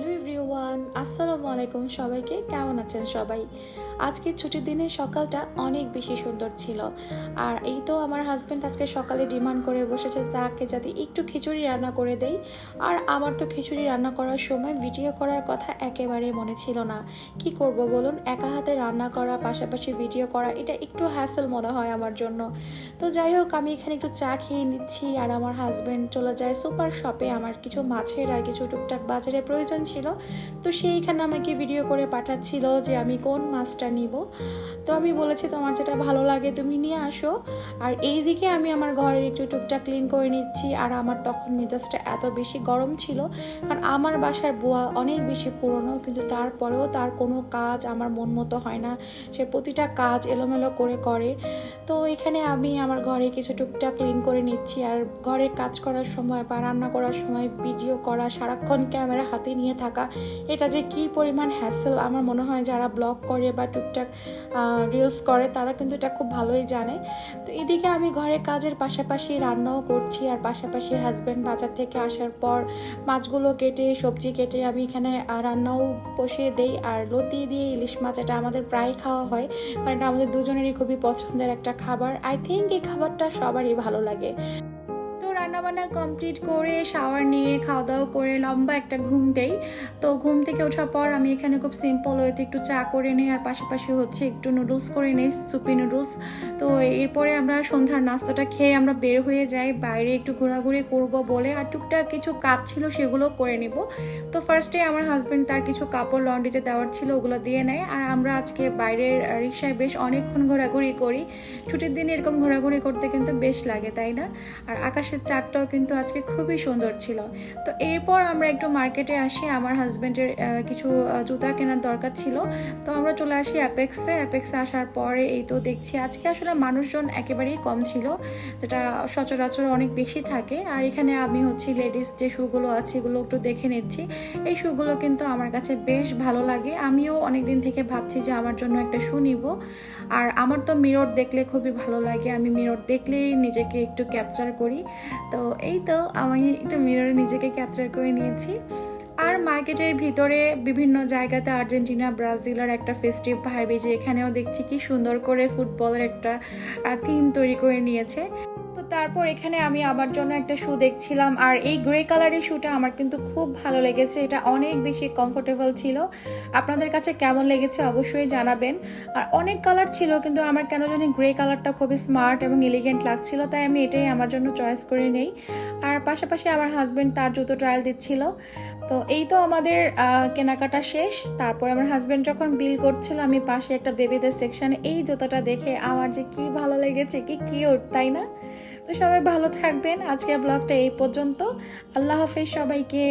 Hello everyone, আসসালামু আলাইকুম। সবাইকে কেমন আছেন সবাই? আজকে ছুটির দিনের সকালটা অনেক বেশি সুন্দর ছিল। আর এই তো আমার হাজব্যান্ড আজকে সকালে ডিমান্ড করে বসেছে তাকে যাতে একটু খিচুড়ি রান্না করে দেই। আর আমার তো খিচুড়ি রান্না করার সময় ভিডিও করার কথা একেবারে মনে ছিল না। কি করব বলুন, একা হাতে রান্না করা পাশাপাশি ভিডিও করা এটা একটু হ্যাসেল মনে হয় আমার জন্য। তো যাই হোক, আমি এখানে একটু চা খেয়ে নিচ্ছি আর আমার হাজব্যান্ড চলে যায় সুপার শপে। আমার কিছু মাছের আর কিছু টুকটাক বাজারে প্রয়োজন ছিল, তো সেইখানে আমাকে ভিডিও করে পাঠাচ্ছিল যে আমি কোন মাছটা নিব। তো আমি বলেছি তোমার যেটা ভালো লাগে তুমি নিয়ে আসো। আর এইদিকে আমি আমার ঘরের একটু টুকটাক ক্লিন করে নিচ্ছি। আর আমার তখন মেজাজটা এত বেশি গরম ছিল, কারণ আমার বাসার বুয়া অনেক বেশি পুরনো, কিন্তু তারপরেও তার কোনো কাজ আমার মন মতো হয় না। সে প্রতিটা কাজ এলোমেলো করে। তো এখানে আমি আমার ঘরে কিছু টুকটাক ক্লিন করে নিচ্ছি। আর ঘরের কাজ করার সময় বা রান্না করার সময় ভিডিও করা, সারাক্ষণ ক্যামেরা হাতে নিয়ে থাকা, এটা যে কি পরিমাণ হ্যাসেল আমার মনে হয় যারা ব্লগ করে বা টুকটাক রিলস করে তারা কিন্তু এটা খুব ভালোই জানে। তো এদিকে আমি ঘরের কাজের পাশাপাশি রান্নাও করছি, আর পাশাপাশি হাজব্যান্ড বাজার থেকে আসার পর মাছগুলো কেটে সবজি কেটে আমি এখানে রান্নাও বসিয়ে দেই। আর লতি দিয়ে ইলিশ মাছ, এটা আমাদের প্রায় খাওয়া হয়, কারণ এটা আমাদের দুজনেরই খুবই পছন্দের একটা খাবার। আই থিঙ্ক এই খাবারটা সবারই ভালো লাগে। রান্নাবান্না কমপ্লিট করে শাওয়ার নিয়ে খাওয়া দাওয়া করে লম্বা একটা ঘুম দেই। তো ঘুম থেকে ওঠার পর আমি এখানে খুব সিম্পল ওয়েতে একটু চা করে নিই, আর পাশাপাশি হচ্ছে একটু নুডলস করে নিই, সুপি নুডলস। তো এরপরে আমরা সন্ধ্যার নাস্তাটা খেয়ে আমরা বের হয়ে যাই বাইরে একটু ঘোরাঘুরি করব বলে। আর টুকটাক কিছু কাজ ছিল সেগুলো করে নিব। তো ফার্স্টে আমার হাজব্যান্ড তার কিছু কাপড় লন্ড্রিতে দেওয়ার ছিল ওগুলো দিয়ে নেয়। আর আমরা আজকে বাইরের রিক্সায় বেশ অনেকক্ষণ ঘোরাঘুরি করি। ছুটির দিনে এরকম ঘোরাঘুরি করতে কিন্তু বেশ লাগে, তাই না? আর আকাশের চাঁদটাও কিন্তু আজকে খুবই সুন্দর ছিল। তো এরপর আমরা একটু মার্কেটে আসি, আমার হাজব্যান্ডের কিছু জুতা কেনার দরকার ছিল। তো আমরা চলে আসি অ্যাপেক্সে আসার পরে এই তো দেখছি আজকে আসলে মানুষজন একেবারেই কম ছিল, যেটা সচরাচর অনেক বেশি থাকে। আর এখানে আমি হচ্ছে লেডিস যে শুগুলো আছে এগুলো একটু দেখে নিচ্ছি। এই শুগুলো কিন্তু আমার কাছে বেশ ভালো লাগে, আমিও অনেকদিন থেকে ভাবছি যে আমার জন্য একটা শু নিব। আর আমার তো মিরর দেখলে খুবই ভালো লাগে, আমি মিরর দেখলেই নিজেকে একটু ক্যাপচার করি। তো এই তো আমি একটু মিররে নিজেকে ক্যাপচার করে নিয়েছি। আর মার্কেটের ভিতরে বিভিন্ন জায়গাতে আর্জেন্টিনা ব্রাজিলের একটা ফেস্টিভ ভাইবে, যে এখানেও দেখছি কি সুন্দর করে ফুটবলের একটা থিম তৈরি করে নিয়েছে। তো তারপর এখানে আমি আমার জন্য একটা শু দেখছিলাম, আর এই গ্রে কালারের শুটা আমার কিন্তু খুব ভালো লেগেছে, এটা অনেক বেশি কমফোর্টেবল ছিল। আপনাদের কাছে কেমন লেগেছে অবশ্যই জানাবেন। আর অনেক কালার ছিল, কিন্তু আমার কেন জানি গ্রে কালারটা খুবই স্মার্ট এবং এলিগেন্ট লাগছিল, তাই আমি এটাই আমার জন্য চয়েস করে নেই। আর পাশাপাশি আমার হাজব্যান্ড তার জুতো ট্রায়াল দিচ্ছিল। তো এই তো আমাদের কেনাকাটা শেষ। তারপর আমার হাজব্যান্ড যখন বিল করছিল, আমি পাশে একটা বেবিদের সেকশনে এই জুতাটা দেখে আমার যে কি ভালো লেগেছে, কি কিউট, তাই না? তো সবাই ভালো থাকবেন, আজকের ব্লগটা এই পর্যন্ত। আল্লাহ হাফেজ সবাইকে।